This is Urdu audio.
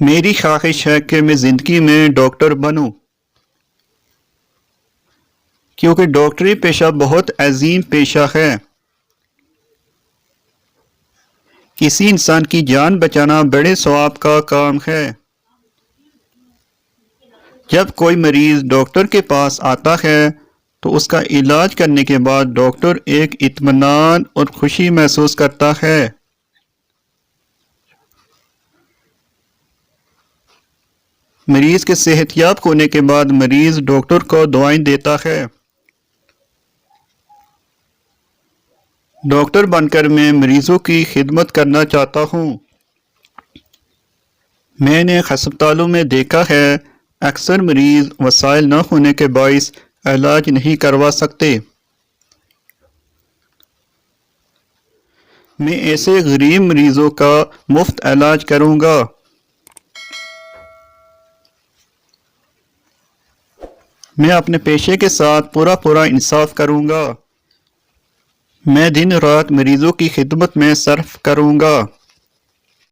میری خواہش ہے کہ میں زندگی میں ڈاکٹر بنوں، کیونکہ ڈاکٹری پیشہ بہت عظیم پیشہ ہے۔ کسی انسان کی جان بچانا بڑے ثواب کا کام ہے۔ جب کوئی مریض ڈاکٹر کے پاس آتا ہے تو اس کا علاج کرنے کے بعد ڈاکٹر ایک اطمینان اور خوشی محسوس کرتا ہے۔ مریض کے صحت یاب ہونے کے بعد مریض ڈاکٹر کو دعائیں دیتا ہے۔ ڈاکٹر بن کر میں مریضوں کی خدمت کرنا چاہتا ہوں۔ میں نے ہسپتالوں میں دیکھا ہے، اکثر مریض وسائل نہ ہونے کے باعث علاج نہیں کروا سکتے۔ میں ایسے غریب مریضوں کا مفت علاج کروں گا۔ میں اپنے پیشے کے ساتھ پورا انصاف کروں گا۔ میں دن رات مریضوں کی خدمت میں صرف کروں گا۔